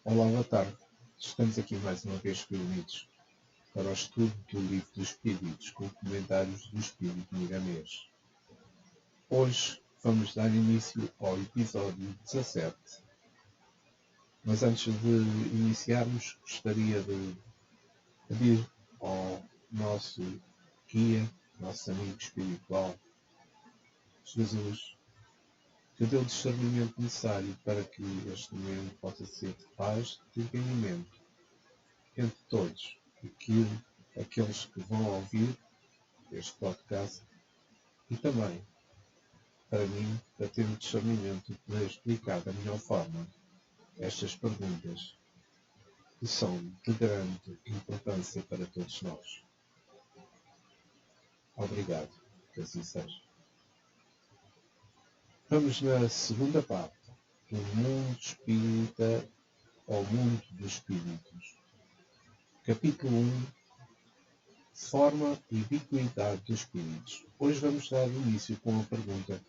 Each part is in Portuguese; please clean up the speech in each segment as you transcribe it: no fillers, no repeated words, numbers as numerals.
Olá, boa tarde. Estamos aqui mais uma vez reunidos para o estudo do Livro dos Espíritos com comentários do Espírito Miramês. Hoje vamos dar início ao episódio 17. Mas antes de iniciarmos, gostaria de pedir ao nosso guia, nosso amigo espiritual, Jesus, que dê o discernimento necessário para que este momento possa ser de paz e de entendimento entre todos, aqueles que vão ouvir este podcast e também, para mim, para ter o discernimento de poder explicar da melhor forma estas perguntas que são de grande importância para todos nós. Obrigado, que assim seja. Vamos na segunda parte do mundo espírita ao mundo dos espíritos. Capítulo 1. Forma e ubiquidade dos espíritos. Hoje vamos dar início com a pergunta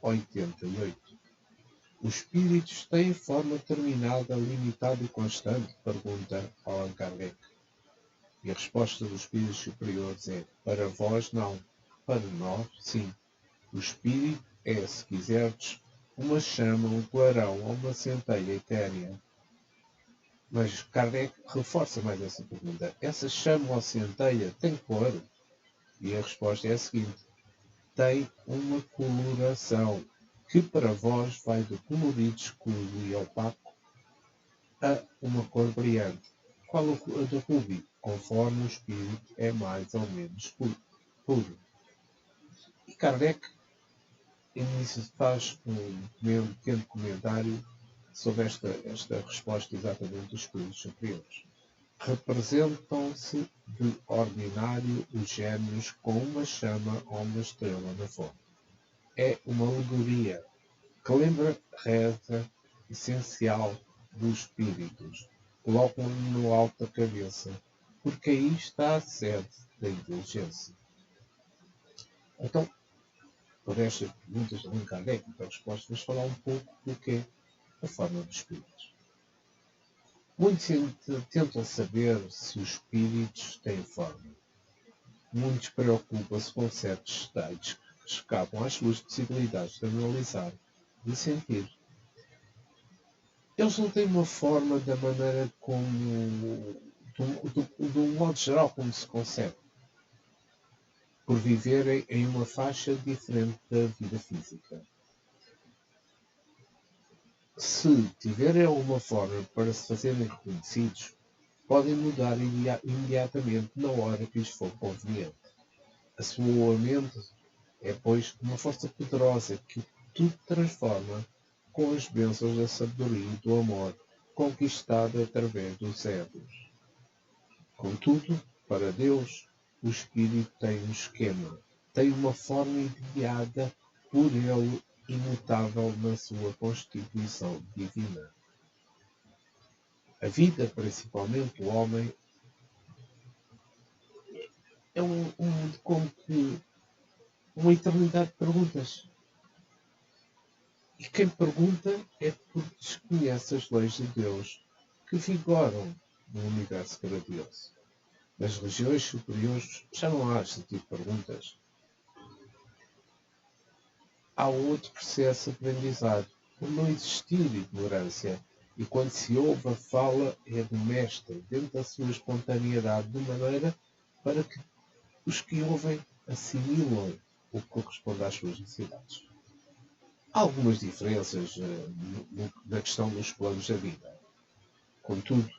88. Os espíritos têm forma determinada, limitada e constante? Pergunta Allan Kardec. E a resposta dos espíritos superiores é: para vós não, para nós sim. O espírito é, se quiserdes, uma chama, um clarão ou uma centelha etérea. Mas Kardec reforça mais essa pergunta. Essa chama ou centelha tem cor? E a resposta é a seguinte: tem uma coloração, que para vós vai do colorido escuro e opaco a uma cor brilhante. Qual a do rubi? Conforme o espírito é mais ou menos puro. E Kardec faz um pequeno comentário sobre esta resposta exatamente dos espíritos superiores. Representam-se de ordinário os gêmeos com uma chama ou uma estrela na fonte. É uma alegoria que lembra a reza essencial dos espíritos. Colocam-no no alto da cabeça, porque aí está a sede da inteligência. Então, por estas perguntas de Allan Kardec e para respostas, vamos falar um pouco do que é a forma dos espíritos. Muitos tentam saber se os espíritos têm forma. Muitos preocupam-se com certos detalhes que escapam às suas possibilidades de analisar e sentir. Eles não têm uma forma da maneira como, de um modo geral, como se concebe, por viverem em uma faixa diferente da vida física. Se tiverem alguma forma para se fazerem reconhecidos, podem mudar imediatamente na hora que lhes for conveniente. A sua mente é, pois, uma força poderosa que tudo transforma com as bênçãos da sabedoria e do amor conquistado através dos séculos. Contudo, para Deus, o Espírito tem um esquema, tem uma forma ideada por Ele, imutável na sua constituição divina. A vida, principalmente o homem, é como que uma eternidade de perguntas. E quem pergunta é porque desconhece as leis de Deus que vigoram no universo grandioso. Nas regiões superiores já não há este tipo de perguntas. Há outro processo de aprendizado, por não existir ignorância, e quando se ouve a fala é do mestre, dentro da sua espontaneidade, de maneira para que os que ouvem assimilam o que corresponde às suas necessidades. Há algumas diferenças na questão dos planos da vida. Contudo,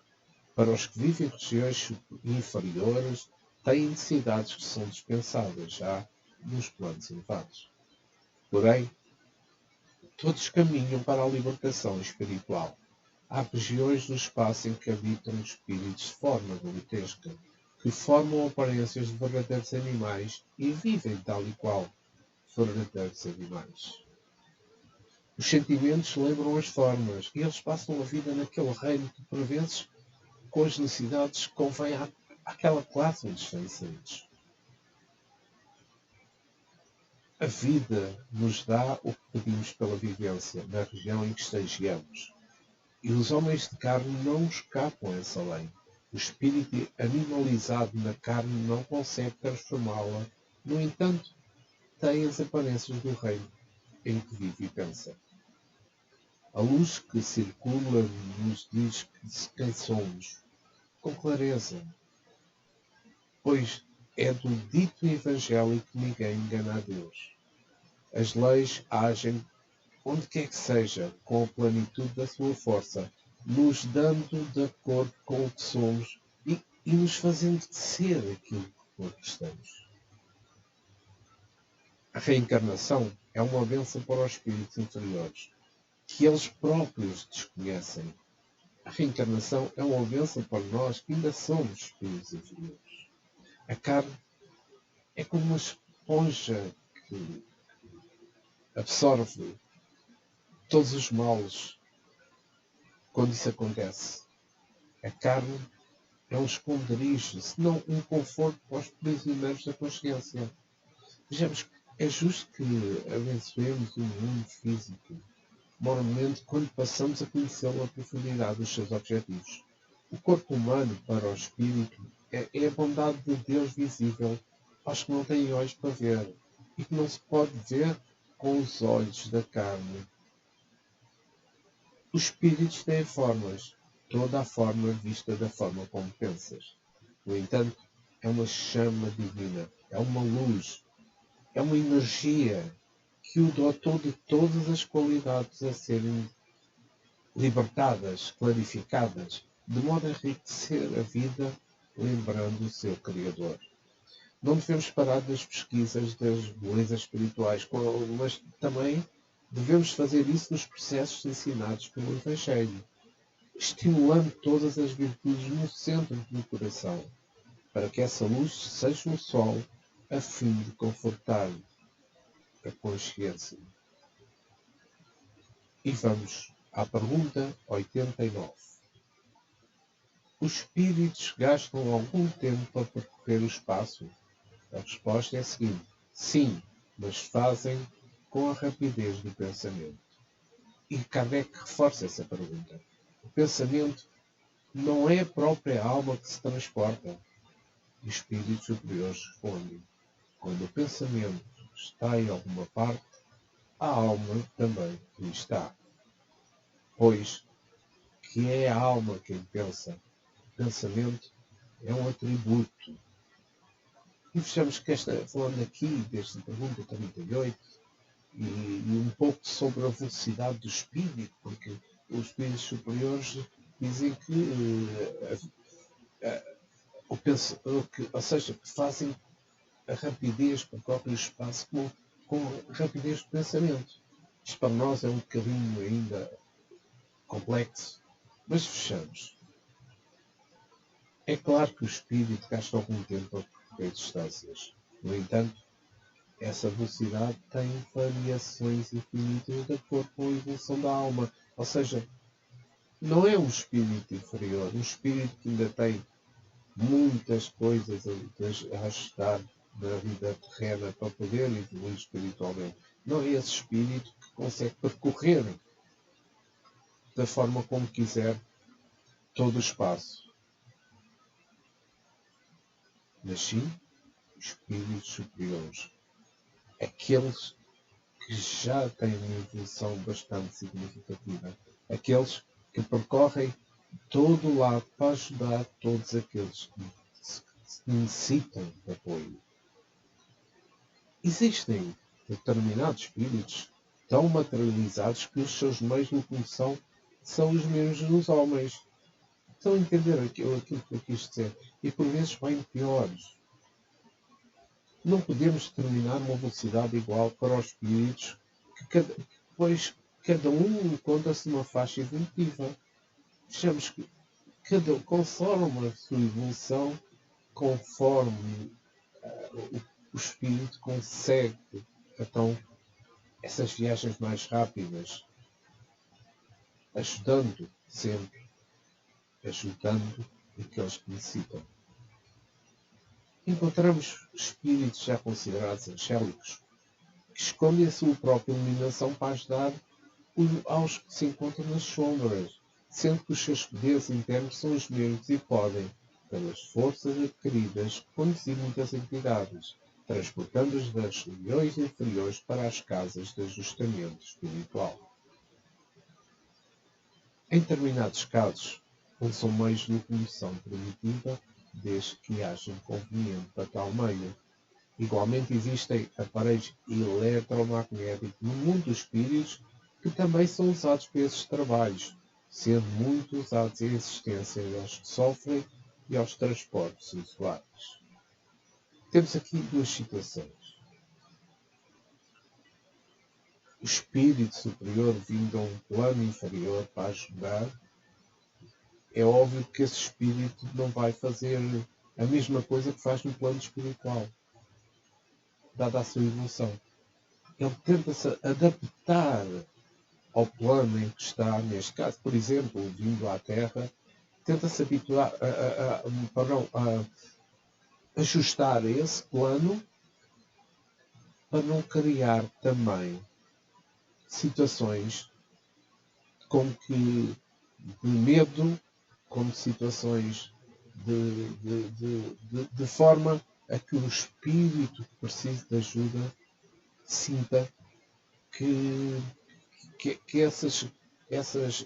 para os que vivem em regiões inferiores, têm necessidades que são dispensáveis já nos planos elevados. Porém, todos caminham para a libertação espiritual. Há regiões do espaço em que habitam espíritos de forma grotesca, que formam aparências de verdadeiros animais e vivem tal e qual verdadeiros animais. Os sentimentos lembram as formas e eles passam a vida naquele reino que, por vezes, com as necessidades, convém àquela classe onde estão inseridos. A vida nos dá o que pedimos pela vivência na região em que estagiamos. E os homens de carne não escapam a essa lei. O espírito animalizado na carne não consegue transformá-la. No entanto, tem as aparências do reino em que vive e pensa. A luz que circula nos diz quem somos, com clareza, pois é do dito evangelho que ninguém engana a Deus. As leis agem onde quer que seja, com a plenitude da sua força, nos dando de acordo com o que somos e nos fazendo ser aquilo que estamos. A reencarnação é uma bênção para os espíritos inferiores, que eles próprios desconhecem. A reencarnação é uma bênção para nós que ainda somos espíritos inferiores. A carne é como uma esponja que absorve todos os males quando isso acontece. A carne é um esconderijo, se não um conforto para os prisioneiros da consciência. Vejamos, é justo que abençoemos o mundo físico, moralmente, quando passamos a conhecê-lo à profundidade dos seus objetivos. O corpo humano, para o espírito, é a bondade de Deus visível aos que não têm olhos para ver e que não se pode ver com os olhos da carne. Os espíritos têm formas, toda a forma vista da forma como pensas. No entanto, é uma chama divina, é uma luz, é uma energia que o dotou de todas as qualidades a serem libertadas, clarificadas, de modo a enriquecer a vida, lembrando o seu Criador. Não devemos parar das pesquisas das belezas espirituais, mas também devemos fazer isso nos processos ensinados pelo Evangelho, estimulando todas as virtudes no centro do coração, para que essa luz seja um sol a fim de confortar a consciência. E vamos à pergunta 89. Os espíritos gastam algum tempo para percorrer o espaço? A resposta é a seguinte: sim, mas fazem com a rapidez do pensamento. E Kardec reforça essa pergunta. O pensamento não é a própria alma que se transporta. Os espíritos superiores respondem: quando o pensamento está em alguma parte, a alma também lhe está. Pois que é a alma quem pensa. O pensamento é um atributo. E vejamos que falando aqui desta pergunta 38, e um pouco sobre a velocidade do espírito, porque os espíritos superiores dizem que, ou seja, que fazem a rapidez, percorrem o espaço com rapidez de pensamento. Isto para nós é um bocadinho ainda complexo, mas fechamos. É claro que o espírito gasta algum tempo a percorrer distâncias. No entanto, essa velocidade tem variações infinitas de acordo com a evolução da alma. Ou seja, não é um espírito inferior, um espírito que ainda tem muitas coisas a ajustar na vida terrena para poder evoluir espiritualmente. Não é esse espírito que consegue percorrer da forma como quiser todo o espaço. Mas sim, os espíritos superiores, aqueles que já têm uma evolução bastante significativa, aqueles que percorrem todo o lado para ajudar todos aqueles que necessitam de apoio. Existem determinados espíritos tão materializados que os seus meios de locomoção são os mesmos dos homens. Estão a entender aquilo que eu quis dizer? E por vezes bem piores. Não podemos determinar uma velocidade igual para os espíritos, pois cada um encontra-se numa faixa evolutiva. Vejamos que cada um conforme a sua evolução, conforme o espírito consegue, então, essas viagens mais rápidas, ajudando sempre, ajudando aqueles que necessitam. Encontramos espíritos já considerados angélicos que escondem a sua própria iluminação para ajudar aos que se encontram nas sombras. sendo que os seus poderes internos são os mesmos e podem, pelas forças adquiridas, conduzir muitas entidades, transportando-as das regiões inferiores para as casas de ajustamento espiritual. Em determinados casos, usam meios de locomoção primitiva, desde que haja inconveniente para tal meio. Igualmente existem aparelhos eletromagnéticos no mundo dos espíritos que também são usados para esses trabalhos, sendo muito usados em assistência aos que sofrem e aos transportes usuários. Temos aqui duas situações. O espírito superior vindo a um plano inferior para ajudar, é óbvio que esse espírito não vai fazer a mesma coisa que faz no plano espiritual, dada a sua evolução. Ele tenta-se adaptar ao plano em que está, neste caso, por exemplo, vindo à Terra, tenta-se habituar a ajustar esse plano para não criar também situações como que de medo, como situações de forma a que o espírito que precisa de ajuda sinta que essas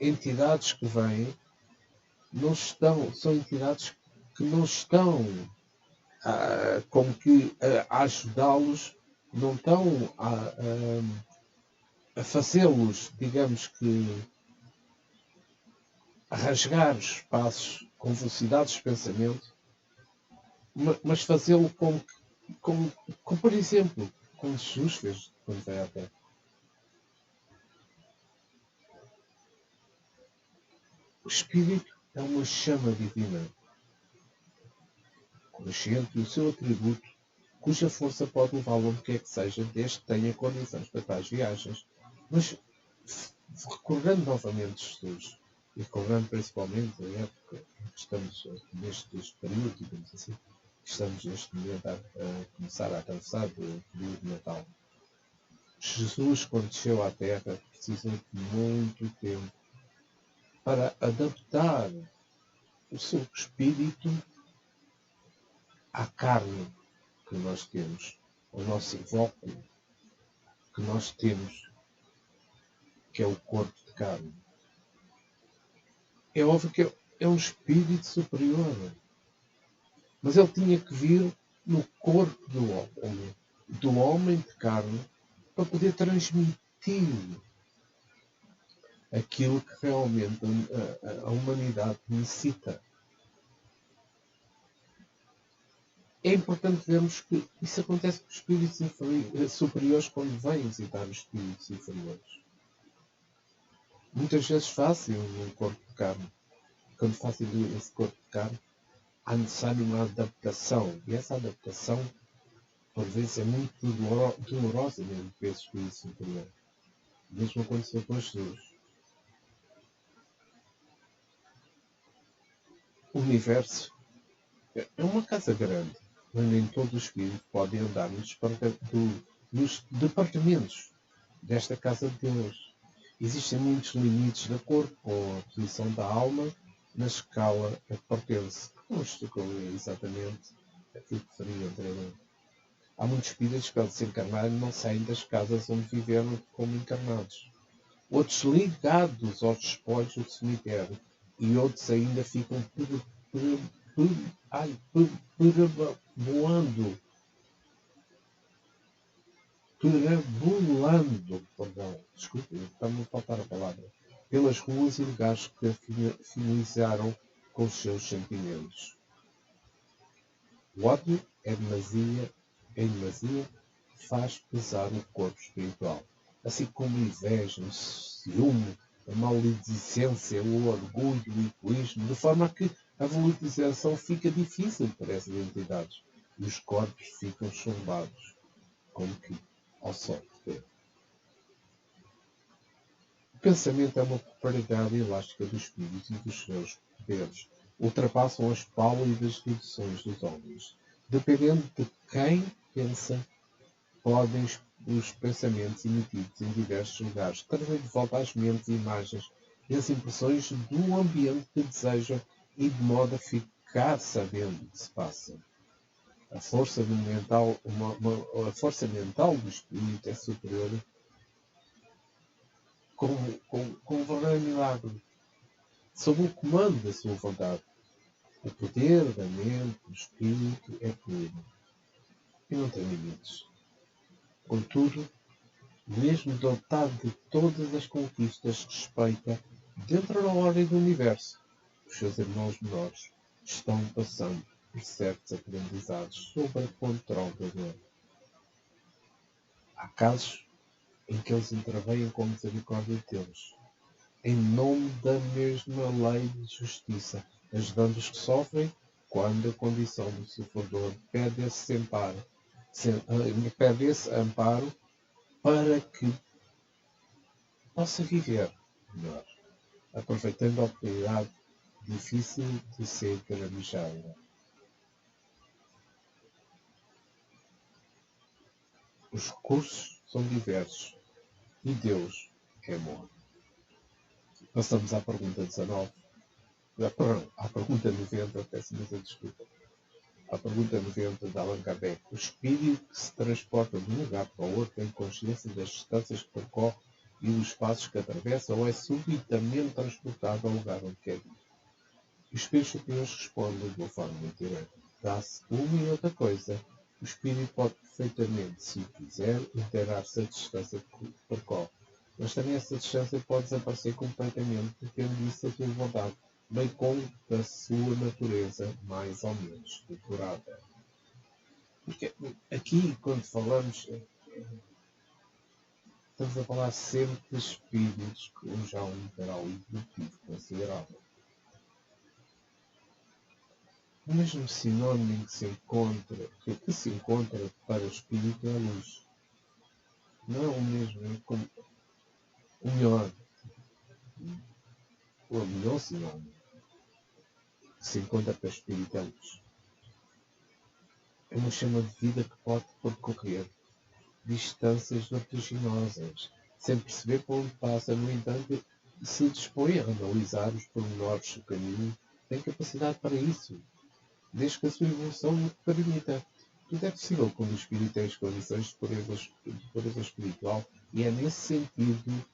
entidades que vêm não estão, são entidades que não estão como que a ajudá-los, não estão a fazê-los, digamos que, a rasgar os espaços com velocidades de pensamento, mas fazê-lo como, por exemplo, como Jesus fez quando veio à Terra. O Espírito é uma chama divina, consciente do seu atributo, cuja força pode levá-lo onde quer que seja, desde que tenha condições para tais viagens. Mas, recordando novamente Jesus, e recordando principalmente a época em que estamos neste período, digamos assim, que estamos neste momento a começar a atravessar o período de Natal. Jesus, quando desceu à Terra, precisou de muito tempo para adaptar o seu espírito à carne que nós temos, ao nosso invólucro que nós temos, que é o corpo de carne. É óbvio que é um espírito superior, mas ele tinha que vir no corpo do homem de carne, para poder transmitir aquilo que realmente a humanidade necessita. É importante vermos que isso acontece com os espíritos superiores quando vêm visitar os espíritos inferiores. Muitas vezes fazem um corpo de carne. Quando fazem esse corpo de carne, há necessário uma adaptação. E essa adaptação, por vezes, é muito dolorosa mesmo para esse espírito superior. Mesmo aconteceu com Jesus. O universo é uma casa grande, mas nem todos os espíritos podem andar nos departamentos desta casa de Deus. Existem muitos limites de acordo com a posição da alma na escala a que pertence. Não explicou exatamente aquilo que faria anteriormente. Há muitos espíritos que, ao desencarnarem, não saem das casas onde viveram como encarnados. Outros ligados aos espólios do cemitério, e outros ainda ficam perambulando, desculpe, está-me a faltar a palavra, pelas ruas e lugares que afinizaram com os seus sentimentos. O ódio é demasia, faz pesar o corpo espiritual, assim como a inveja, o ciúme, a maledicência, o orgulho, o egoísmo, de forma que a valorização fica difícil para essas entidades e os corpos ficam chumbados, como que ao sol de Deus. O pensamento é uma propriedade elástica dos espíritos e dos seus poderes. Ultrapassam as pálidas deduções dos homens. Dependendo de quem pensa, podem os pensamentos emitidos em diversos lugares trazer de volta às mentes e imagens e as impressões do ambiente que desejam e de modo a ficar sabendo o que se passa. A força mental, a força mental do espírito é superior como um verdadeiro milagre, sob o comando da sua vontade. O poder da mente do espírito é puro e não tem limites. Contudo, mesmo dotado de todas as conquistas que respeita, dentro da ordem do universo, os seus irmãos menores estão passando por certos aprendizados sobre o controle da dor. Há casos em que eles intervêm com misericórdia de Deus, em nome da mesma lei de justiça, ajudando os que sofrem quando a condição do sofredor pede esse amparo para que possa viver melhor, aproveitando a oportunidade difícil de ser granejada. Os recursos são diversos e Deus é amor. Passamos à pergunta 19. À pergunta 90, peço imensa desculpa. À pergunta 90 de Allan Kardec. O espírito que se transporta de um lugar para o outro tem consciência das distâncias que percorre e dos espaços que atravessa ou é subitamente transportado ao lugar onde quer ir? Os espíritos superiores respondem de uma forma muito direta. Dá-se uma e outra coisa. O espírito pode perfeitamente, se quiser, inteirar-se a distância que percorre. Mas também essa distância pode desaparecer completamente, depende disso da tua vontade, bem como da sua natureza mais ou menos depurada. Porque aqui, quando falamos, estamos a falar sempre de espíritos que já há um grau evolutivo considerável. O mesmo sinónimo que se encontra para o espírito é a luz. Não é o mesmo, como o melhor sinónimo que se encontra para o espírito é a luz. É uma chama de vida que pode percorrer distâncias vertiginosas, sem perceber por onde passa. No entanto, se dispõe a analisar os pormenores do caminho, tem capacidade para isso, desde que a sua evolução o permita. Tudo é possível quando o espírito tem as condições de pureza espiritual, e é nesse sentido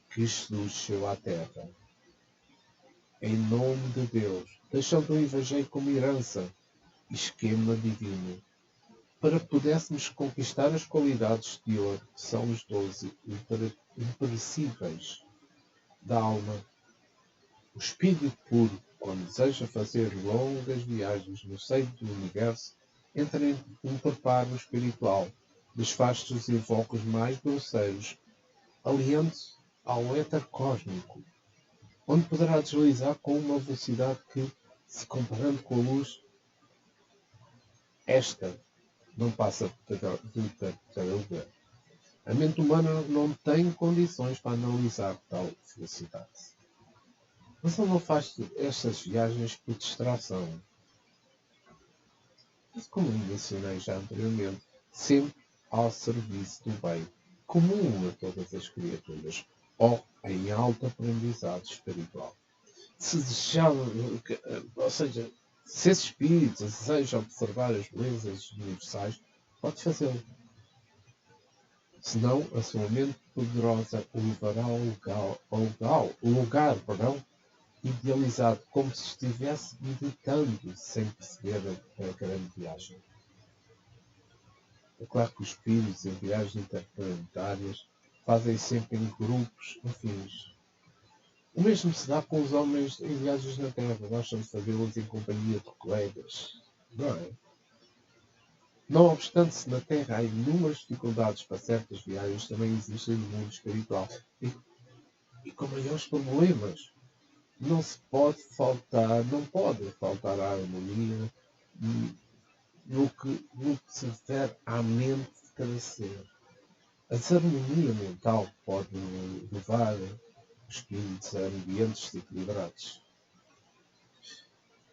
que Jesus chegou à Terra. Em nome de Deus, deixando o Evangelho como herança, esquema divino, para que pudéssemos conquistar as qualidades de ouro, que são os 12 imperecíveis da alma. O espírito puro, quando deseja fazer longas viagens no seio do universo, entra em um preparo espiritual, desfaz-se os invocos mais grosseiros, aliando-se ao éter cósmico, onde poderá deslizar com uma velocidade que, se comparando com a luz, esta não passa de tartaruga. A mente humana não tem condições para analisar tal velocidade. Mas ele não faz estas viagens por distração. Mas, como mencionei já anteriormente, sempre ao serviço do bem comum a todas as criaturas, ou em alta aprendizado espiritual. Se se esse espírito deseja observar as belezas universais, pode fazê-lo. Senão, a sua mente poderosa o levará ao lugar idealizado, como se estivesse meditando sem perceber a grande viagem. É claro que os espíritos em viagens interplanetárias fazem sempre em grupos afins. O mesmo se dá com os homens em viagens na Terra. Gostam de fazê-los em companhia de colegas, não é? Não obstante, se na Terra há inúmeras dificuldades para certas viagens, também existem no mundo espiritual. E com maiores problemas. Não pode faltar a harmonia no que se refere à mente de cada ser. A desarmonia mental pode levar os espíritos a ambientes desequilibrados,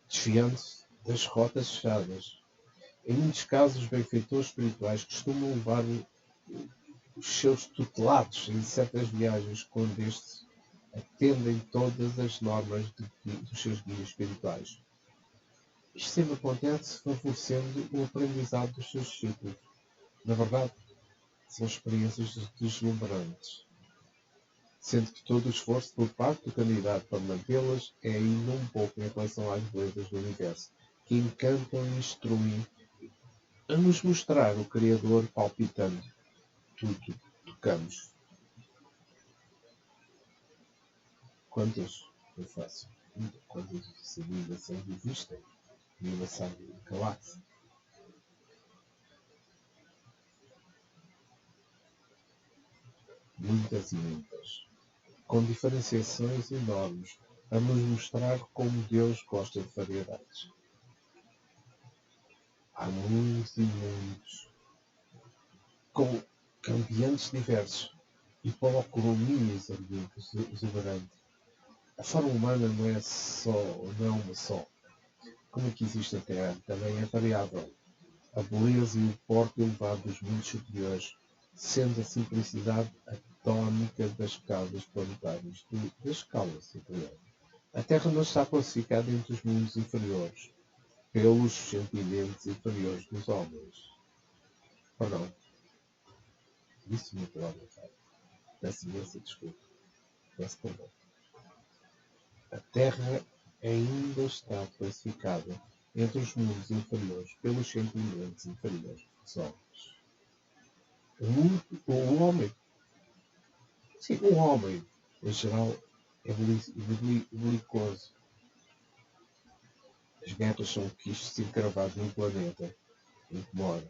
desviando-se das rotas fechadas. Em muitos casos, os benfeitores espirituais costumam levar os seus tutelados em certas viagens, quando estes atendem todas as normas dos seus guias espirituais. Isto sempre acontece favorecendo o aprendizado dos seus discípulos. Na verdade, são experiências deslumbrantes, sendo que todo o esforço por parte do candidato para mantê-las é ainda um pouco em relação às belezas do universo, que encantam e instruem a nos mostrar o Criador palpitando. Tudo tocamos. Quantas eu faço? Quantas civilizações existem? E uma galáxia. Muitas e muitas. Com diferenciações enormes, a nos mostrar como Deus gosta de variedades. Há muitos e muitos, com cambiantes diversos, e policromias exuberante. A forma humana não é uma só. Como aqui existe a Terra, também é variável. A beleza e o porte elevado dos mundos superiores, sendo a simplicidade a tónica das casas planetárias da escala superior. A Terra não está classificada entre os mundos inferiores, pelos sentimentos inferiores dos homens. Perdão. Isso me provoca. Peço imensa desculpa. Peço perdão. A Terra ainda está classificada entre os mundos inferiores pelos sentimentos inferiores dos homens. O homem, sim, o homem, em geral, é belicoso. As guerras são quistes encravados no planeta em que mora.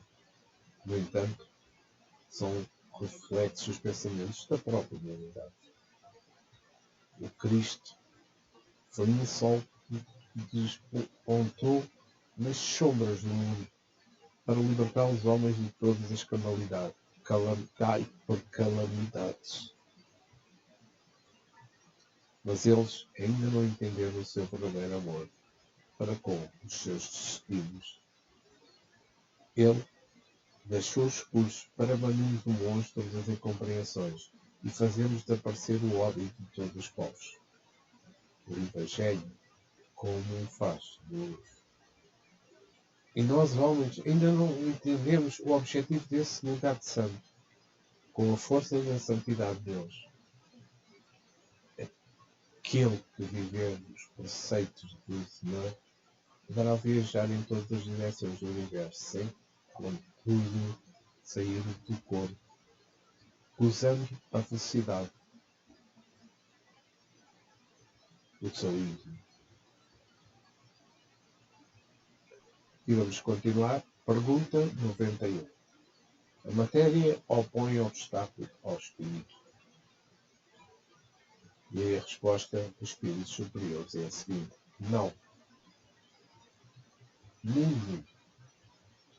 No entanto, são reflexos dos pensamentos da própria humanidade. O Cristo foi um sol que despontou nas sombras do mundo para libertar os homens de todas as calamidades. Mas eles ainda não entenderam o seu verdadeiro amor para com os seus destinos. Ele deixou os escuros para banir do longe todas as incompreensões e fazermos desaparecer o ódio de todos os povos. O Evangelho, como faz Deus. E nós, homens, ainda não entendemos o objetivo desse lugar de santo, com a força da santidade de Deus. Aquele que viver nos preceitos do Senhor poderá viajar em todas as direções do universo, sem, contudo, sair do corpo, usando a velocidade do seu íntimo. E vamos continuar. Pergunta 91. A matéria opõe obstáculo ao espírito? E a resposta dos espíritos superiores é a seguinte: não. Mundo.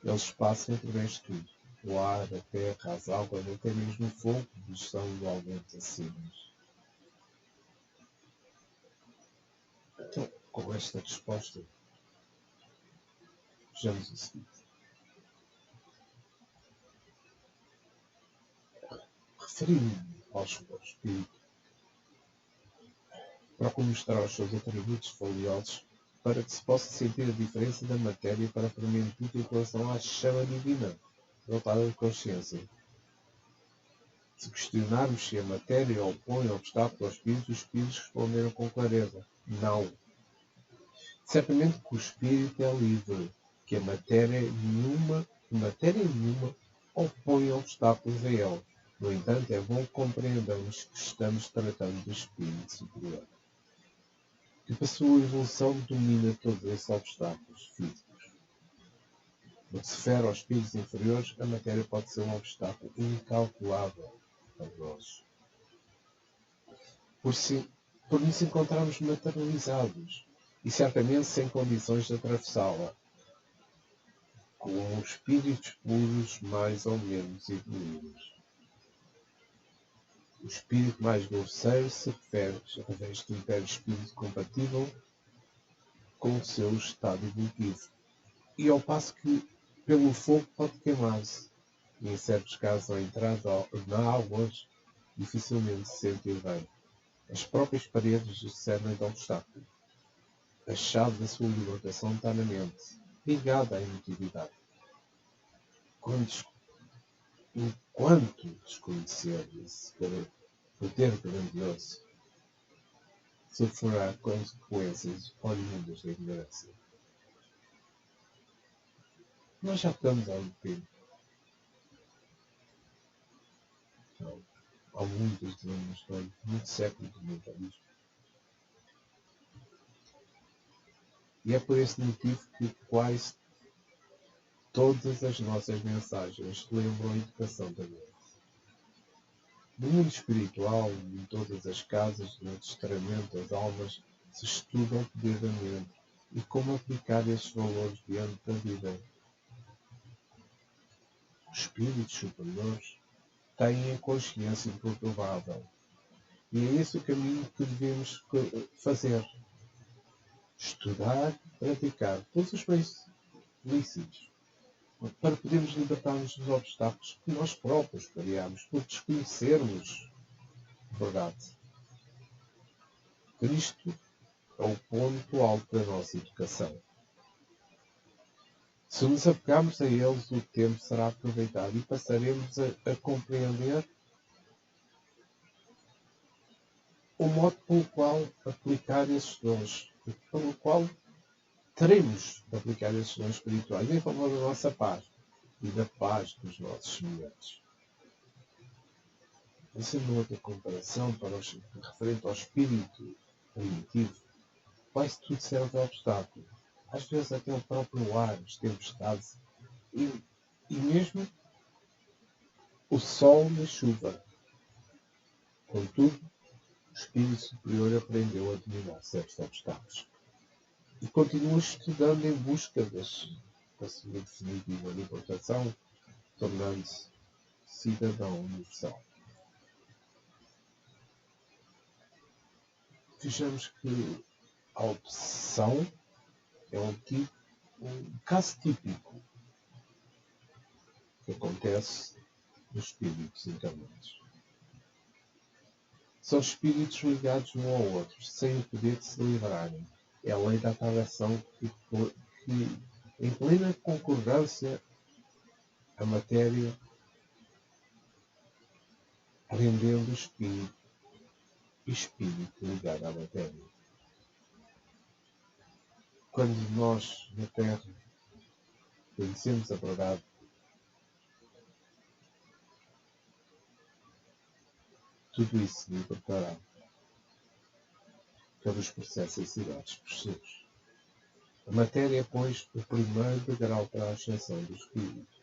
Eles passam através de tudo. O ar, a terra, as águas, até mesmo o fogo, lhes são igualmente acessíveis. Então, com esta resposta, vejamos o seguinte. Referindo-me ao espírito, procuro mostrar os seus atributos valiosos para que se possa sentir a diferença da matéria para permitir em relação à chama divina, voltada de consciência. Se questionarmos se a matéria opõe obstáculo ao espírito, os espíritos responderam com clareza: não. Certamente que o espírito é livre, que matéria nenhuma opõe obstáculos a ele. No entanto, é bom que compreendamos que estamos tratando do espírito superior, que para a sua evolução domina todos esses obstáculos físicos. No que se refere aos espíritos inferiores, a matéria pode ser um obstáculo incalculável para nós. Por nos encontrarmos materializados e certamente sem condições de atravessá-la, com espíritos puros mais ou menos evoluídos. O espírito mais grosseiro se refere através de um perispírito compatível com o seu estado evolutivo, e ao passo que pelo fogo pode queimar-se, e em certos casos ao entrar na água dificilmente se sente bem. As próprias paredes servem de obstáculo. A chave da sua libertação está na mente, ligada à emotividade. Enquanto desconhecer esse poder grandioso, sofrerá consequências oriundas da ignorância. Nós já estamos há muito tempo. Há muitos anos na história, muitos séculos de mentalismo. E é por esse motivo que quase todas as nossas mensagens lembram a educação da mente. No mundo espiritual, em todas as casas de adestramento das almas, se estuda o poder da mente e como aplicar esses valores diante da vida. Os espíritos superiores têm a consciência imperturbável. E é esse o caminho que devemos fazer. Estudar, praticar todos os meios lícitos para podermos libertar-nos dos obstáculos que nós próprios criamos por desconhecermos a verdade. Cristo é o ponto alto da nossa educação. Se nos apegarmos a eles, o tempo será aproveitado e passaremos a compreender o modo pelo qual aplicar esses dons, pelo qual teremos de aplicar esses dons espirituais em favor da nossa paz e da paz dos nossos semelhantes. Fazendo outra comparação referente ao espírito primitivo, quase tudo serve de obstáculo. Às vezes até o próprio ar, as tempestades e mesmo o sol e a chuva. Contudo, o espírito superior aprendeu a dominar certos obstáculos e continua estudando em busca da sua definitiva libertação, tornando-se cidadão universal. Vejamos que a opção é um caso típico que acontece nos espíritos encarnados. São espíritos ligados um ao outro, sem o poder de se livrarem. É a lei da atração que em plena concordância, a matéria rendendo o espírito ligado à matéria. Quando nós, na Terra, conhecemos a verdade, tudo isso se libertará pelos processos ensinados por Jesus. A matéria é, pois, o primeiro degrau para a ascensão do espírito,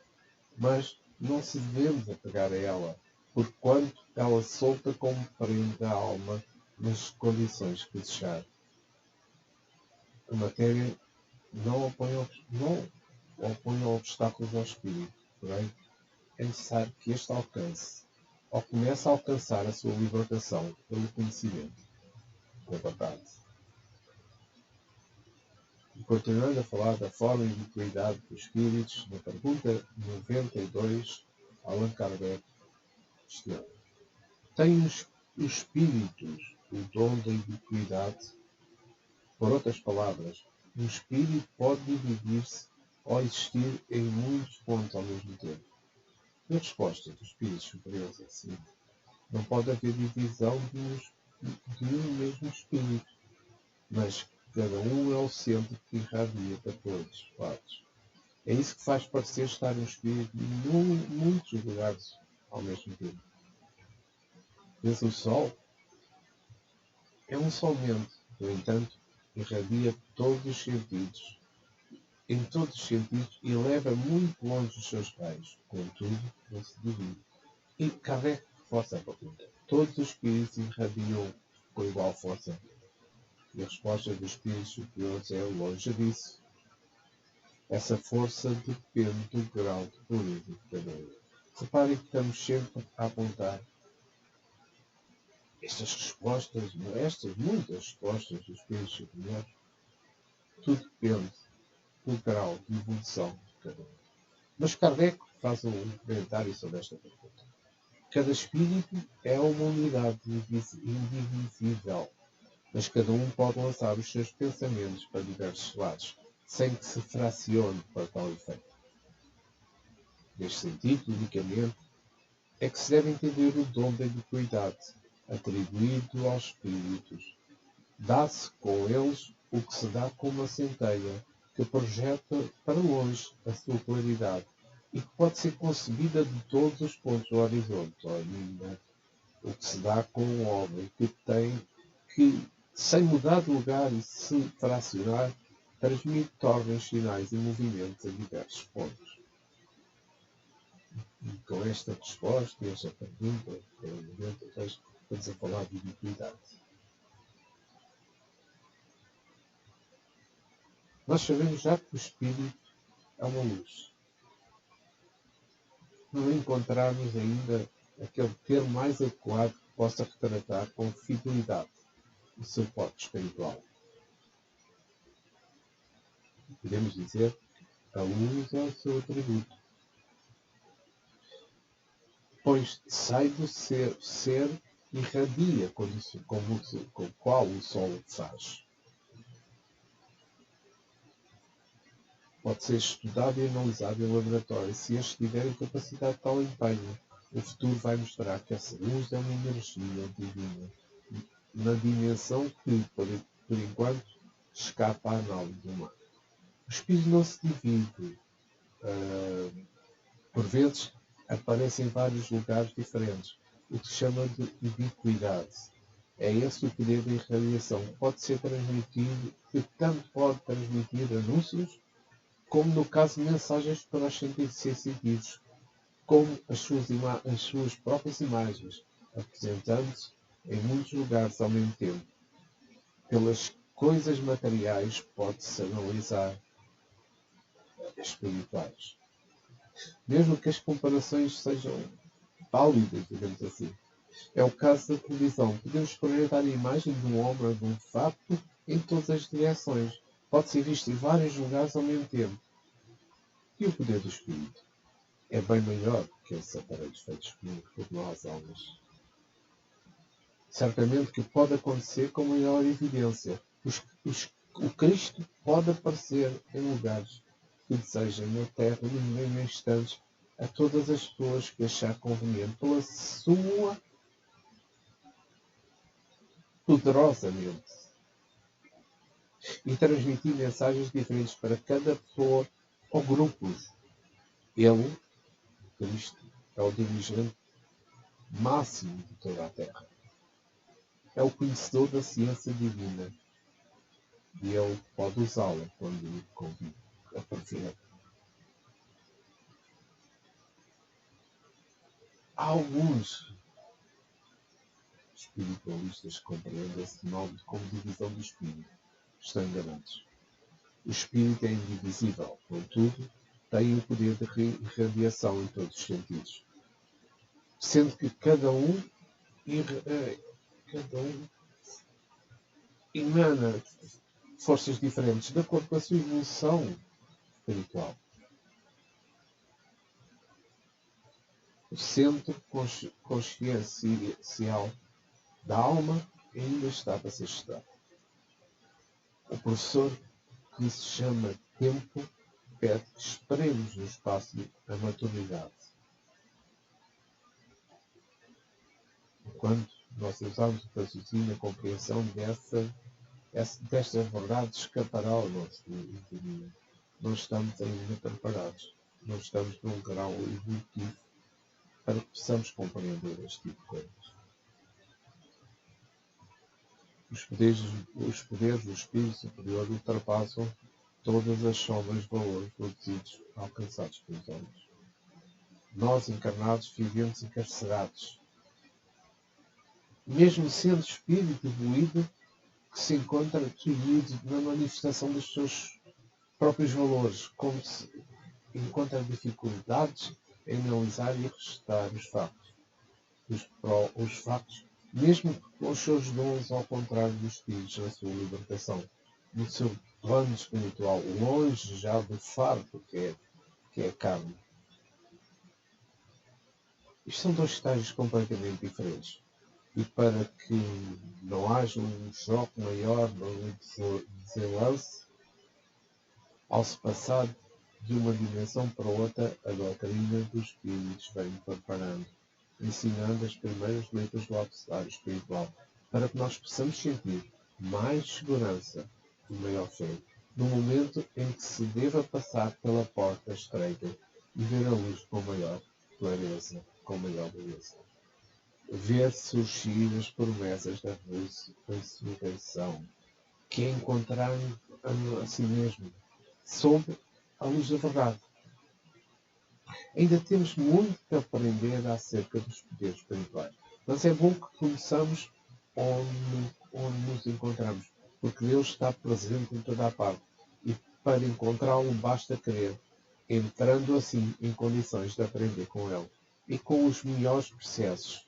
mas não se devemos apegar a ela, porquanto ela solta como prende a alma nas condições que desejar. A matéria não opõe obstáculos ao espírito, porém é necessário que este comece a alcançar a sua libertação pelo conhecimento da verdade. E continuando a falar da forma e ubiquidade dos espíritos, na pergunta 92, Allan Kardec questiona: têm os espíritos o dom da ubiquidade? Por outras palavras, um espírito pode dividir-se ou existir em muitos pontos ao mesmo tempo? A resposta dos espíritos superiores é sim. Não pode haver divisão de um mesmo espírito, mas cada um é o centro que irradia para todos os lados. É isso que faz parecer estar um espírito em muitos lugares ao mesmo tempo. Vês o Sol? É um somente, no entanto, irradia em todos os sentidos e leva muito longe os seus raios. Contudo, não se divide. E Kardec reforça a pergunta: todos os espíritos irradiam com igual força? E a resposta dos espíritos superiores é longe disso. Essa força depende do grau de pureza de cada um. Reparem que estamos sempre a apontar estas muitas respostas dos espíritos superiores. Tudo depende do grau de evolução de cada um. Mas Kardec faz um comentário sobre esta pergunta. Cada espírito é uma unidade indivisível, mas cada um pode lançar os seus pensamentos para diversos lados, sem que se fracione para tal efeito. Neste sentido, unicamente, é que se deve entender o dom da ubiquidade, atribuído aos espíritos. Dá-se com eles o que se dá com uma centelha, que projeta para longe a sua claridade e que pode ser concebida de todos os pontos do horizonte, ou ainda o que se dá com um homem que tem que, sem mudar de lugar e se fracionar, transmite ordens, sinais e movimentos a diversos pontos. E com esta resposta e esta pergunta, estamos a falar de ubiquidade. Nós sabemos já que o Espírito é uma luz. Não encontrarmos ainda aquele termo mais adequado que possa retratar com fidelidade o seu porte espiritual. Podemos dizer que a luz é o seu atributo, pois sai do ser e irradia com o qual o sol faz. Pode ser estudado e analisado em laboratório. Se estes tiverem capacidade de tal empenho, o futuro vai mostrar que essa luz é uma energia divina, na dimensão que, por enquanto, escapa à análise humana. O espírito não se divide. Por vezes, aparece em vários lugares diferentes, o que se chama de ubiquidade. É esse o poder da irradiação, que pode ser transmitido, que tanto pode transmitir anúncios, como no caso de mensagens para os sentidos, como as suas próprias imagens, apresentando-se em muitos lugares ao mesmo tempo. Pelas coisas materiais pode-se analisar espirituais. Mesmo que as comparações sejam válidas, digamos assim. É o caso da televisão. Podemos projetar a imagem de um homem ou de um facto em todas as direções. Pode ser visto em vários lugares ao mesmo tempo. E o poder do espírito é bem maior que esses aparelhos feitos por nós, homens. Certamente que pode acontecer com maior evidência. O Cristo pode aparecer em lugares que desejem na Terra nos mesmos instantes a todas as pessoas que achar conveniente pela sua poderosa mente e transmitir mensagens diferentes para cada pessoa ou grupos. Ele, Cristo, é o dirigente máximo de toda a Terra. É o conhecedor da ciência divina e ele pode usá-la quando lhe convém a preferir. Há alguns espiritualistas que compreendem esse fenómeno como divisão do espírito. Estão enganados. O espírito é indivisível, contudo, tem o poder de irradiação em todos os sentidos. Sendo que cada um emana forças diferentes de acordo com a sua evolução espiritual. O centro consciencial da alma ainda está para ser estudado. O professor, que se chama tempo, pede que esperemos no espaço a maturidade. Enquanto nós usamos o raciocínio, a compreensão destas verdades escapará ao nosso entendimento. Não estamos ainda preparados. Não estamos num grau evolutivo para que possamos compreender este tipo de coisas. Os poderes do Espírito Superior ultrapassam todas as sombras de valores produzidos alcançados pelos homens. Nós, encarnados, vivemos encarcerados. Mesmo sendo espírito evoluído, que se encontra atribuído na manifestação dos seus próprios valores, como se encontra dificuldades em analisar e registrar os factos. Os factos, mesmo com os seus dons ao contrário dos espíritos na sua libertação, no seu plano espiritual, longe já do fardo que é a carne. Isto são dois estágios completamente diferentes. E para que não haja um choque maior no desenlace, ao se passar de uma dimensão para outra, a doutrina dos espíritos vem preparando, ensinando as primeiras letras do abecedário espiritual, para que nós possamos sentir mais segurança e maior fé, no momento em que se deva passar pela porta estreita e ver a luz com maior clareza, com maior beleza. Ver surgir as promessas da ressurreição, que é encontrar a si mesmo, sob a luz da verdade. Ainda temos muito que aprender acerca dos poderes espirituais, mas é bom que conheçamos onde nos encontramos, porque Deus está presente em toda a parte, e para encontrá-lo basta querer, entrando assim em condições de aprender com Ele. E com os melhores processos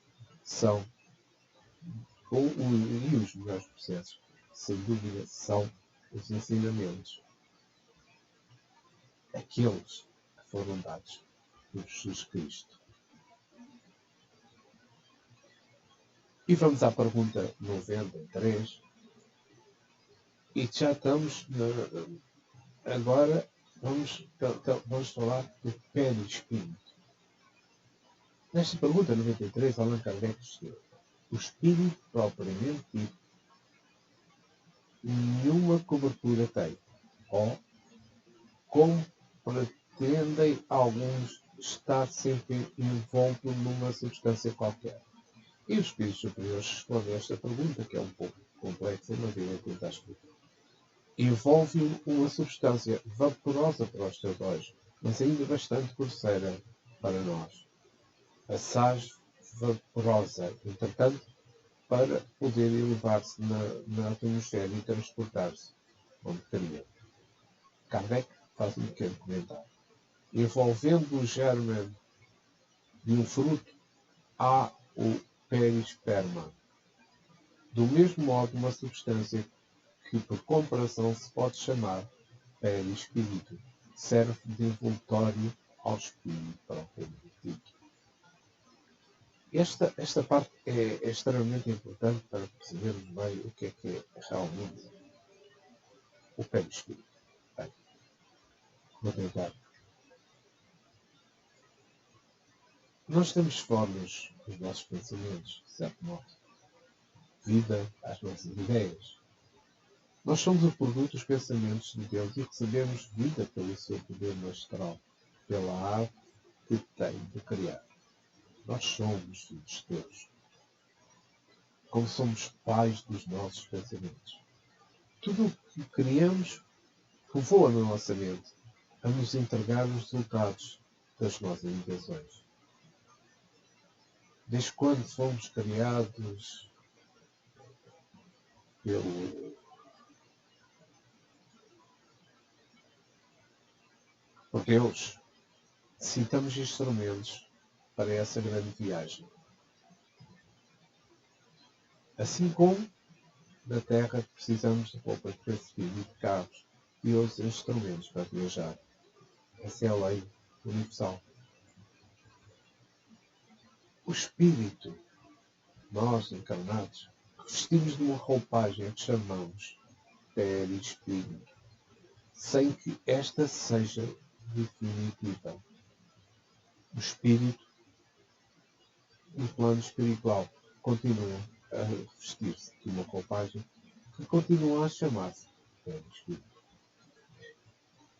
os melhores processos, sem dúvida, são os ensinamentos, aqueles que foram dados por Jesus Cristo. E vamos à pergunta 93. E já estamos agora vamos falar do perispírito. Nesta pergunta 93, Allan Kardec escreveu: o espírito propriamente dito nenhuma cobertura tem, ou, como pretendem alguns, estar sempre envolto numa substância qualquer. E os espíritos superiores respondem a esta pergunta, que é um pouco complexa, mas eu vou tentar explicar. Envolve uma substância vaporosa para os teus olhos, mas ainda bastante grosseira para nós. A sais vaporosa, entretanto, para poder elevar-se na atmosfera e transportar-se onde queria. Kardec faz um pequeno comentário. Envolvendo o germe de um fruto, há o perisperma. Do mesmo modo, uma substância que, por comparação, se pode chamar perispírito, serve de envoltório ao espírito propriamente dito. Esta parte é extremamente importante para percebermos bem o que é realmente o perispírito. Bem, vou tentar. Nós temos formas dos nossos pensamentos, de certo modo, vida às nossas ideias. Nós somos o produto dos pensamentos de Deus e recebemos vida pelo seu poder astral, pela arte que tem de criar. Nós somos filhos de Deus, como somos pais dos nossos pensamentos. Tudo o que criamos povoa na nossa mente a nos entregar os resultados das nossas intenções. Desde quando fomos criados por Deus, necessitamos instrumentos para essa grande viagem. Assim como na Terra precisamos de roupas para se vestir e de carros e outros instrumentos para viajar. Essa é a lei universal. O espírito, nós encarnados, vestimos de uma roupagem que chamamos perispírito, sem que esta seja definitiva. O espírito, no plano espiritual, continua a vestir-se de uma roupagem que continua a chamar-se perispírito.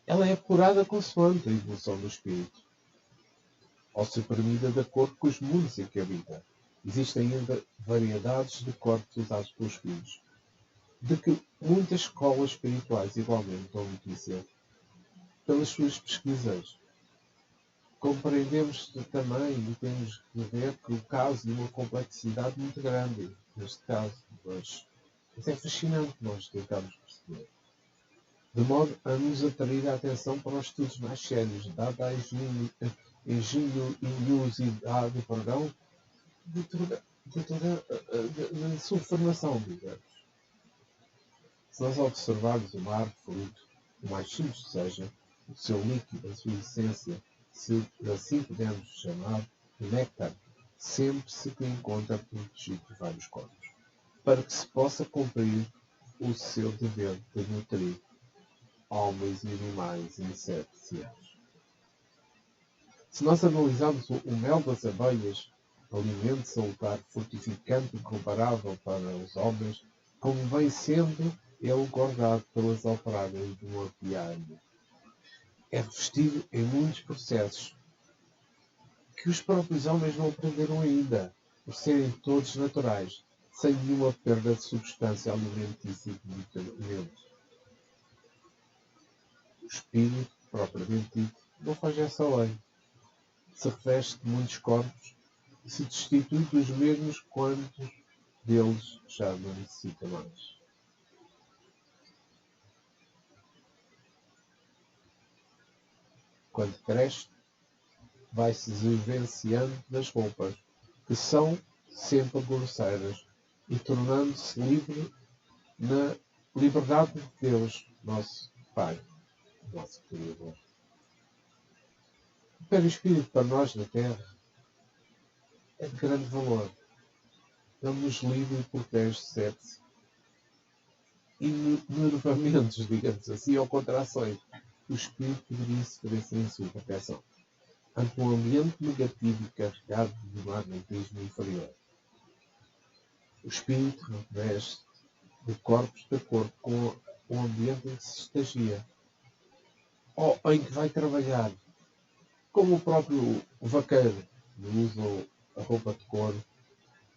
Ela é apurada consoante a evolução do espírito, ou suprimida de acordo com os mundos em que habita. Existem ainda variedades de corpos usados pelos espíritos, de que muitas escolas espirituais igualmente dão notícia pelas suas pesquisas. Compreendemos também e temos de ver que o caso de uma complexidade muito grande, neste caso, mas é fascinante nós tentarmos perceber. De modo a nos atrair a atenção para os estudos mais sérios, dada a engenhosidade de toda a sua formação, digamos. Se nós observarmos uma árvore fruto, o mais simples seja, o seu líquido, a sua essência, se assim podemos chamar, o néctar, sempre se encontra protegido de vários corpos, para que se possa cumprir o seu dever de nutrir homens e animais e insetos e aves. Se nós analisarmos o mel das abelhas, alimento salutar, fortificante e comparável para os homens, como vem sendo ele guardado pelas alfragas de um apiário, é revestido em muitos processos que os próprios homens não aprenderam ainda, por serem todos naturais, sem nenhuma perda de substância alimentícia e de medicamentos. O espírito, propriamente dito, não faz essa lei. Se reveste de muitos corpos e se destitui dos mesmos quantos deles já não necessita mais. Quando cresce, vai-se desvencilhando das roupas, que são sempre grosseiras, e tornando-se livre na liberdade de Deus, nosso Pai, nosso Criador. O perispírito para nós na Terra é de grande valor. Ele nos livra e protege sepse e nervamentos, digamos assim, ou contrações. O espírito poderia sofrer sem a sua proteção ante um ambiente negativo e carregado de magnetismo inferior. O espírito reveste de corpos de acordo com o ambiente em que se estagia ou em que vai trabalhar, como o próprio vaqueiro usa a roupa de couro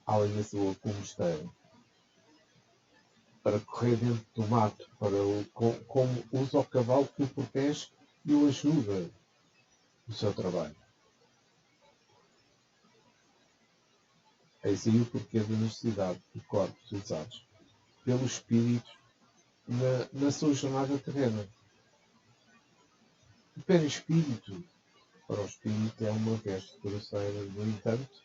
além da sua combustão para correr dentro do mato, como usa o cavalo que o protege e o ajuda no seu trabalho. Eis aí o porquê da necessidade de corpos usados pelo espírito na sua jornada terrena. O perispírito, para o espírito, é uma veste grosseira. No entanto,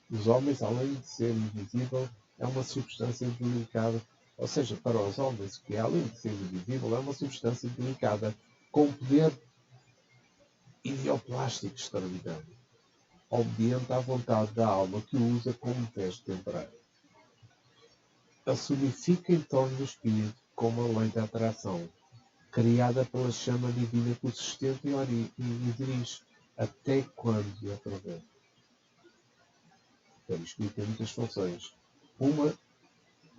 os homens, além de ser invisível, é uma substância delicada. Ou seja, para os homens, que além de ser invisível, é uma substância delicada, com poder ideoplástico extraordinário, obediente à vontade da alma que o usa como veste temporária. Ele se unifica em torno do espírito como a lei da atração, criada pela chama divina que o sustenta e dirige, até quando lhe atravessa. O espírito tem muitas funções, uma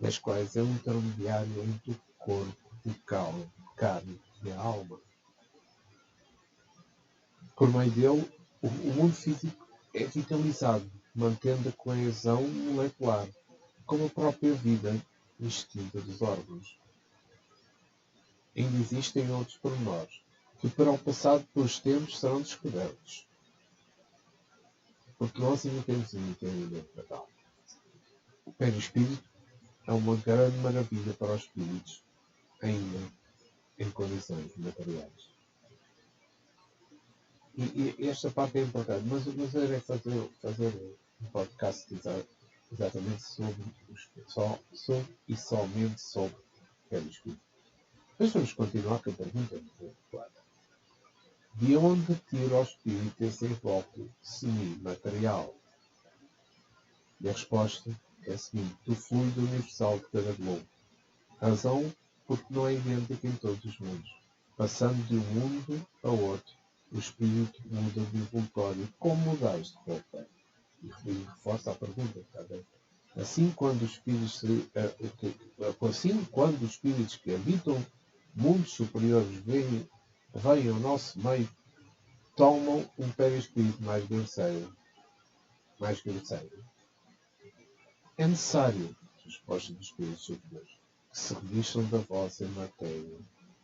das quais é um intermediário entre o corpo, a carne e a alma. Por meio dele, o mundo físico é vitalizado, mantendo a coesão molecular, como a própria vida instinta dos órgãos. Ainda existem outros pormenores, que para o passado dos tempos serão descobertos, porque nós ainda temos um entendimento para tal. O perispírito é uma grande maravilha para os espíritos, ainda em condições materiais. E esta parte é importante, mas eu irei fazer um podcast exatamente sobre somente sobre o perispírito. Mas vamos continuar com a pergunta do quadro. De onde tira o espírito esse enfoque semi-material? E a resposta é a seguinte: do fluido universal de cada globo. Razão porque não é idêntico em todos os mundos. Passando de um mundo a outro, o espírito muda de envoltório como modais de roupa. E reforça a pergunta, está bem? Assim, quando os espíritos que habitam mundos superiores vêm ao nosso meio, tomam um perispírito mais grosseiro. É necessário, resposta dos espíritos superiores, que se revistam da vossa matéria.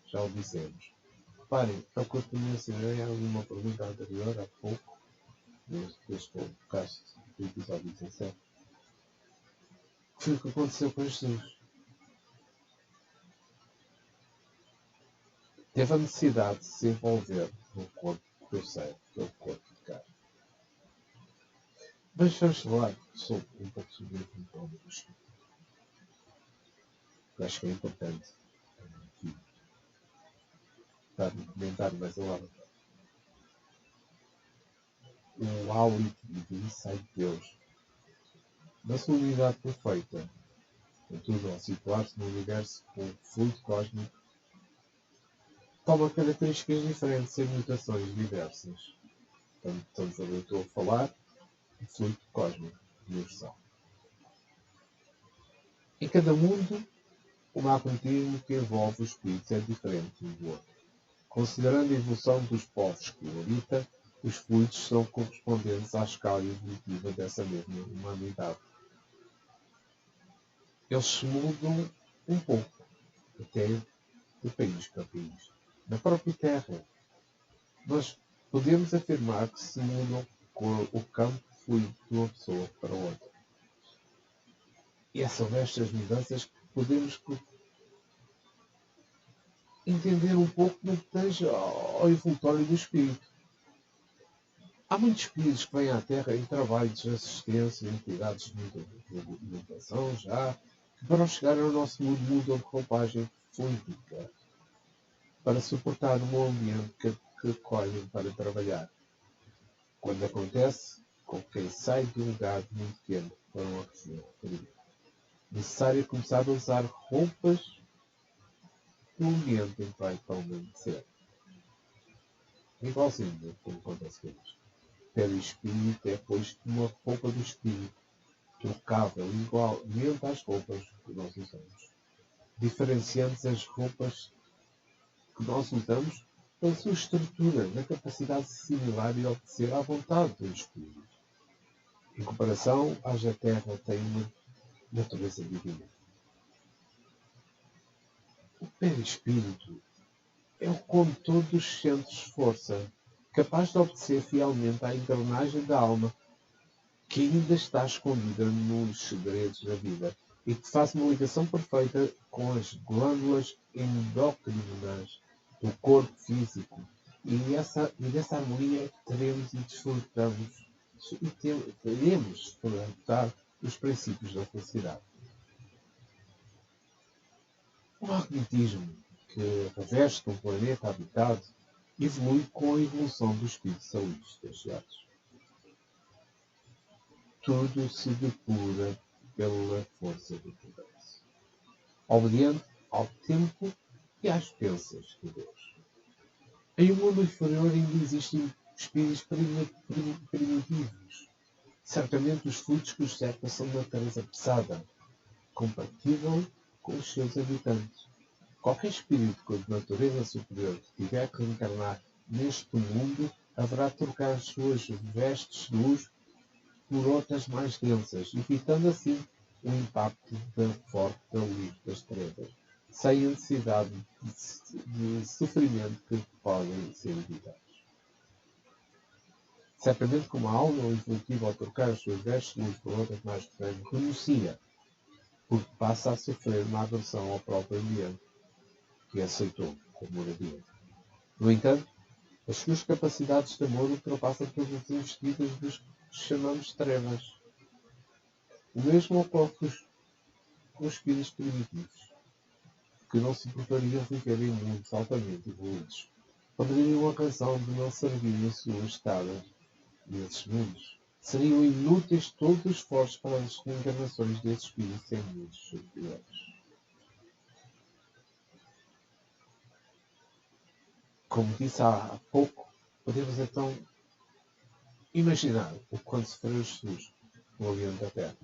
Já o dissemos. Reparem, é o que eu te mencionei em alguma pergunta anterior, há pouco, neste podcast do episódio 17. Foi o que aconteceu com Jesus. Teve a necessidade de se envolver no corpo grosseiro, que é o corpo de carne. Mas vamos falar um pouco sobre o controle do espírito. Eu acho que é importante aqui dar um comentário mais elaborado. o hálito divino sai de Deus. Na sua unidade perfeita, contudo, ao situar-se no universo com o fluido cósmico, toma características diferentes sem mutações diversas. Portanto, eu estou a falar do fluido cósmico universal. Em cada mundo, o magnetismo que envolve os espíritos é diferente um do outro. Considerando a evolução dos povos que o habitam, os fluidos são correspondentes à escala evolutiva dessa mesma humanidade. Eles se mudam um pouco, até de país para país. Na própria Terra, nós podemos afirmar que se mudam com o campo fluido de uma pessoa para outra. E é sobre estas mudanças que podemos entender um pouco no que tange ao evolutório do espírito. Há muitos espíritos que vêm à Terra em trabalhos de assistência, em cuidados de meditação, que para chegar ao nosso mundo mudam de roupagem fluídica para suportar um ambiente que acolhem para trabalhar. Quando acontece com quem sai de um lugar muito pequeno para uma região, necessário começar a usar roupas do ambiente em que vai permanecer. Igualzinho como acontece com eles. Pelo espírito é posto uma roupa do espírito, trocável igualmente às roupas que nós usamos, diferenciando as roupas que nós usamos pela sua estrutura, na capacidade de assimilar e obedecer à vontade do espírito. Em comparação, a Terra tem uma natureza divina. O perispírito é o condutor dos centros de força, capaz de obedecer fielmente à engrenagem da alma, que ainda está escondida nos segredos da vida e que faz uma ligação perfeita com as glândulas endócrinas do corpo físico. E dessa harmonia teremos e desfrutamos e teremos de desfrutar os princípios da felicidade. O magnetismo que reveste um planeta habitado evolui com a evolução dos espíritos celestes. Tudo se depura pela força do progresso, obediente ao tempo e às bênçãos de Deus. Em um mundo inferior ainda existem espíritos primitivos. Certamente os fluidos que os cercam são de natureza pesada, compatível com os seus habitantes. Qualquer espírito de natureza superior que tiver que reencarnar neste mundo haverá de trocar as suas vestes de luz por outras mais densas, evitando assim o impacto da forte da luz das trevas, sem a necessidade de sofrimento que podem ser evitados. Certamente, como a alma evolutiva ao trocar as suas vestes de luz por outras mais terrenas, renuncia, porque passa a sofrer uma aversão ao próprio ambiente que aceitou como moradia. No entanto, as suas capacidades de amor ultrapassam todas as investidas dos que chamamos trevas. O mesmo ocorre com os espíritos primitivos, que não suportariam viver em mundos altamente evoluídos. Poderiam a razão de não servirem a sua estada nesses mundos. Seriam inúteis todos os esforços para as reencarnações desses espíritos em mundos superiores. Como disse há pouco, podemos então imaginar o quanto sofreu Jesus no ambiente da Terra.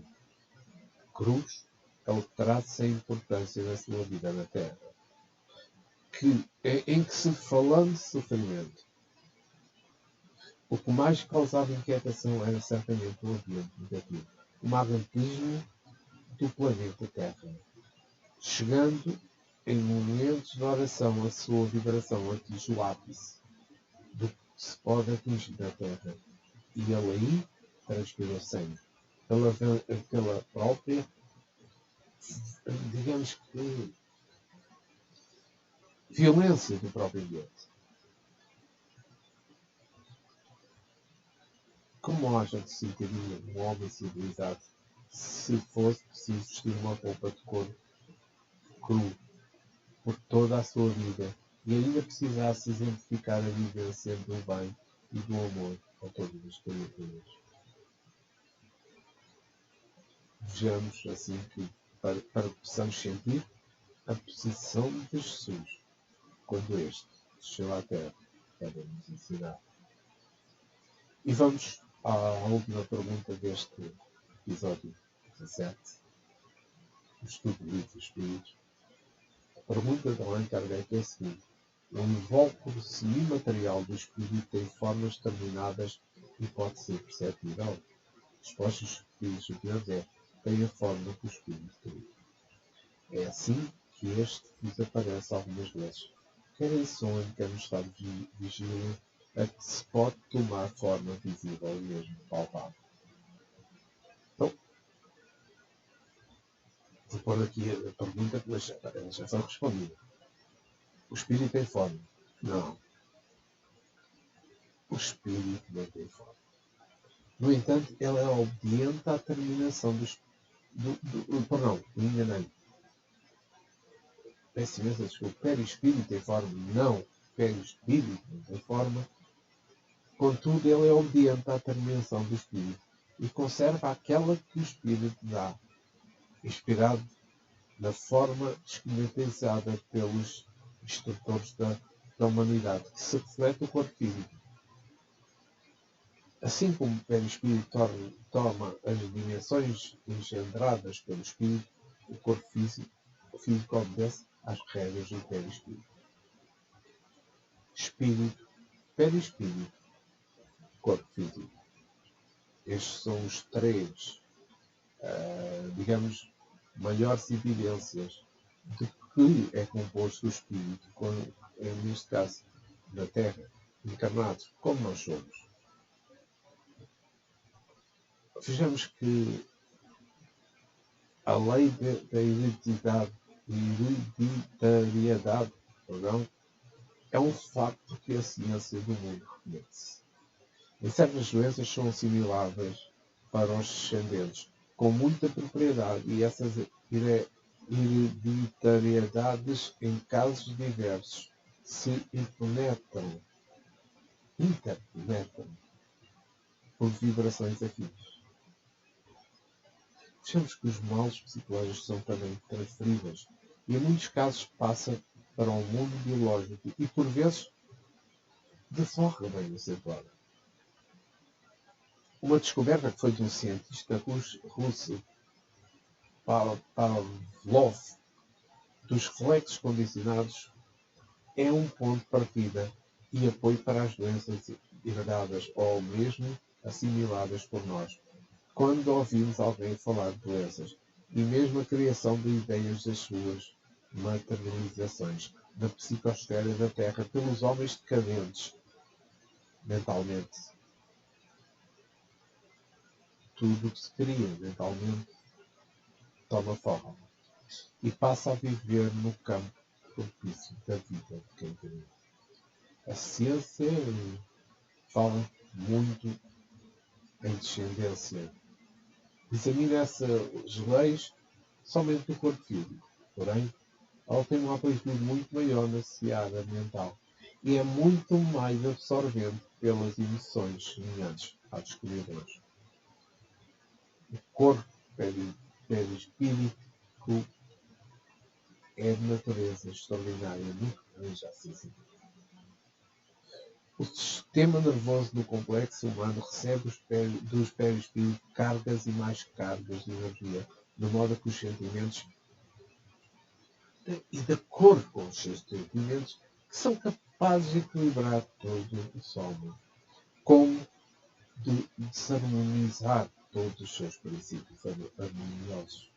Cruz é o traço sem importância da sua vida na Terra, em que se falando de sofrimento, o que mais causava inquietação era certamente o ambiente negativo, o magnetismo do planeta Terra, chegando em momentos de oração a sua vibração atinge o ápice do que se pode atingir na Terra, e ele aí transpirou sangue pela própria, digamos que, violência do próprio ambiente. Como haja de se sentiria um homem civilizado se fosse preciso vestir uma roupa de couro cru por toda a sua vida e ainda precisasse exemplificar a vivência do bem e do amor a todas as criaturas. Vejamos assim que, para que possamos sentir a posição de Jesus quando este desceu à Terra para nos ensinar. E vamos à última pergunta deste episódio 17, o estudo do livro dos Espíritos. A pergunta de Allan Kardec é a seguinte: o invólucro imaterial do Espírito tem formas determinadas e pode ser perceptível? A resposta dos Espíritos superiores é: tem a forma que o Espírito tem. É assim que este desaparece algumas vezes, quer em sonho, quer no estado de vigília, a que se pode tomar forma visível e mesmo palpável. Então, vou pôr aqui a pergunta, mas ela já foi respondida. O Espírito tem forma? Não. O Espírito não tem forma. No entanto, ele é obediente à terminação perdão, me enganei. Peço imensa desculpa. O perispírito tem forma? Não. O perispírito não tem forma. Contudo, ele é obediente à terminação do Espírito e conserva aquela que o Espírito dá, inspirado na forma esquematizada pelos instrutores da humanidade, que se reflete no corpo físico. Assim como o perispírito toma as dimensões engendradas pelo Espírito, o corpo físico obedece às regras do perispírito. Espírito, perispírito, corpo físico. Estes são os três, maiores evidências de que é composto o Espírito, neste caso, na Terra, encarnados, como nós somos. Vejamos que a lei da hereditariedade é um facto que a ciência do mundo reconhece. E certas doenças são assimiláveis para os descendentes com muita propriedade, e essas hereditariedades, em casos diversos, se interpenetram por vibrações afins. Vejamos que os males psicológicos são também transferíveis e, em muitos casos, passam para o mundo biológico e, por vezes, de forma bem acentuada. Uma descoberta que foi de um cientista russo, Pavlov, dos reflexos condicionados é um ponto de partida e apoio para as doenças herdadas ou mesmo assimiladas por nós, quando ouvimos alguém falar de doenças, e mesmo a criação de ideias das suas materializações na psicosfera da Terra pelos homens decadentes mentalmente. Tudo o que se cria mentalmente toma forma e passa a viver no campo propício da vida de quem tem. A ciência fala muito em descendência. Examina essas leis somente do corpo físico. Porém, ela tem uma amplitude muito maior na seara mental e é muito mais absorvente pelas emoções semelhantes à dos criadores. O corpo perispírito é de natureza extraordinária, muito grande à sensibilidade. O sistema nervoso do complexo humano recebe dos perispíritos cargas e mais cargas de energia, de modo que os sentimentos, e de acordo com os seus sentimentos, que são capazes de equilibrar todo o soma, como de desarmonizar todos os seus princípios harmoniosos.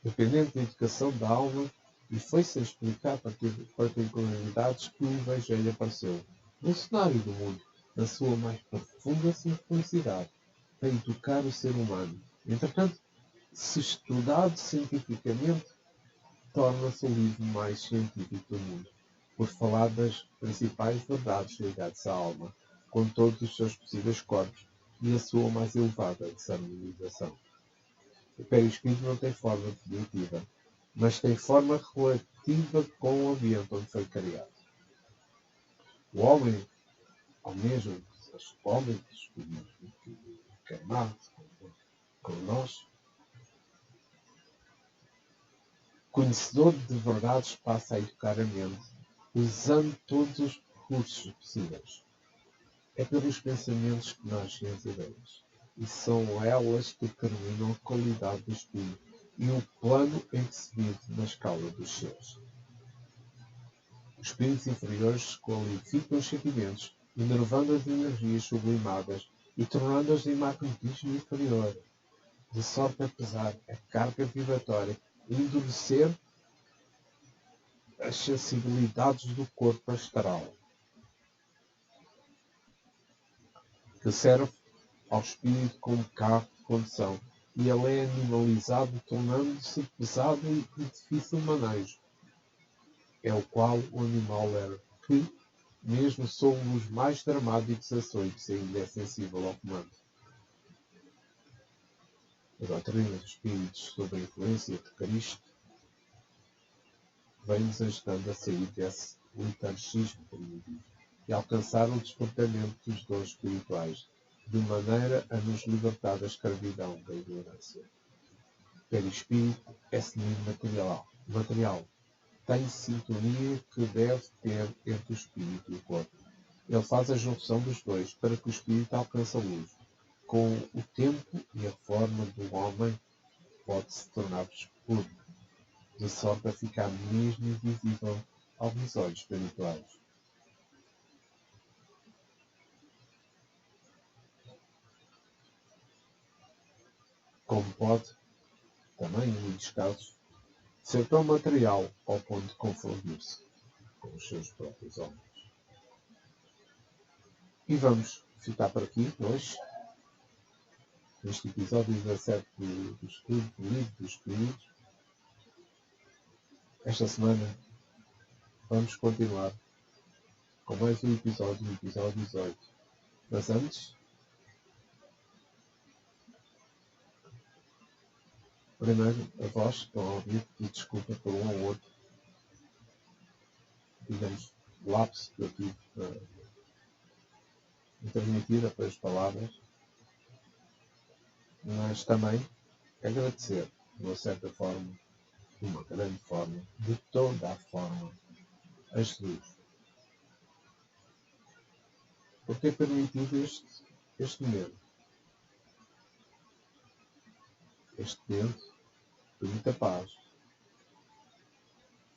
Dependente da educação da alma, e foi-se a explicar particularidades que o Evangelho apareceu no cenário do mundo, na sua mais profunda simplicidade, para educar o ser humano. Entretanto, se estudado cientificamente, torna-se o livro mais científico do mundo, por falar das principais verdades ligadas à alma, com todos os seus possíveis corpos e a sua mais elevada desarmonização. O perispírito não tem forma definitiva, mas tem forma relativa com o ambiente onde foi criado. O homem, ao mesmo que as pobres do espírito queimado com nós, conhecedor de verdades, passa a educar a mente, usando todos os recursos possíveis. É pelos pensamentos que nascem as ideias, e são elas que determinam a qualidade do espírito e o plano em que se vive na escala dos seres. Os espíritos inferiores qualificam os sentimentos, enervando as energias sublimadas e tornando-as em magnetismo inferior, de sorte a pesar a carga vibratória e endurecer as sensibilidades do corpo astral, que serve ao espírito como carro de condução, e ele é animalizado, tornando-se pesado e de difícil manejo. É o qual o animal era, que, mesmo sob os mais dramáticos açoites, ainda é sensível ao comando. A doutrina dos espíritos sob a influência de Cristo vem-nos ajudando a sair desse letargismo primitivo e alcançar o despertamento dos dons espirituais, de maneira a nos libertar da escravidão da ignorância. O perispírito é sinônimo material. Tem sintonia que deve ter entre o espírito e o corpo. Ele faz a junção dos dois para que o espírito alcance a luz. Com o tempo e a forma do homem pode-se tornar escuro, de sorte a ficar mesmo invisível aos olhos espirituais. Como pode, também em muitos casos, ser tão material ao ponto de confundir-se com os seus próprios homens. E vamos ficar por aqui hoje, neste episódio 17 do estudo do livro dos Espíritos. Esta semana vamos continuar com mais um episódio, o episódio 18. Mas antes, primeiro, a vós que estão a ouvir, pedir desculpa por um ou outro, digamos, lapso que eu tive em transmitir as palavras, mas também agradecer, de uma certa forma, de uma grande forma, de toda a forma, a Jesus, por ter permitido este momento de muita paz,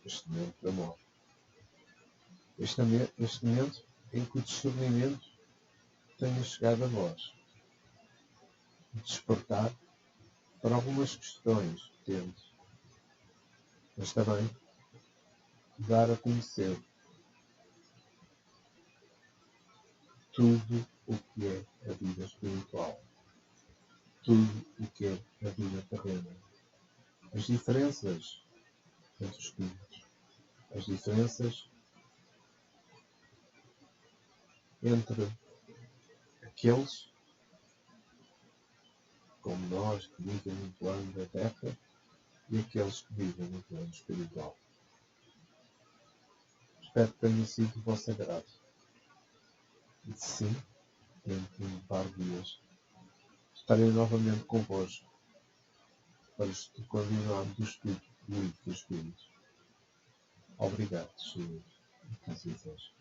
este momento de amor, este momento em que o discernimento tenha chegado a vós, despertar para algumas questões que temos, mas também dar a conhecer tudo o que é a vida espiritual, tudo o que é a vida terrena, as diferenças entre os espíritos, as diferenças entre aqueles como nós que vivem no plano da Terra e aqueles que vivem no plano espiritual. Espero que tenha sido do vosso agrado. E sim, dentro de um par de dias, estarei novamente convosco para continuarmos o estudo do livro dos Espíritos. Obrigado, Senhor, e que assim seja.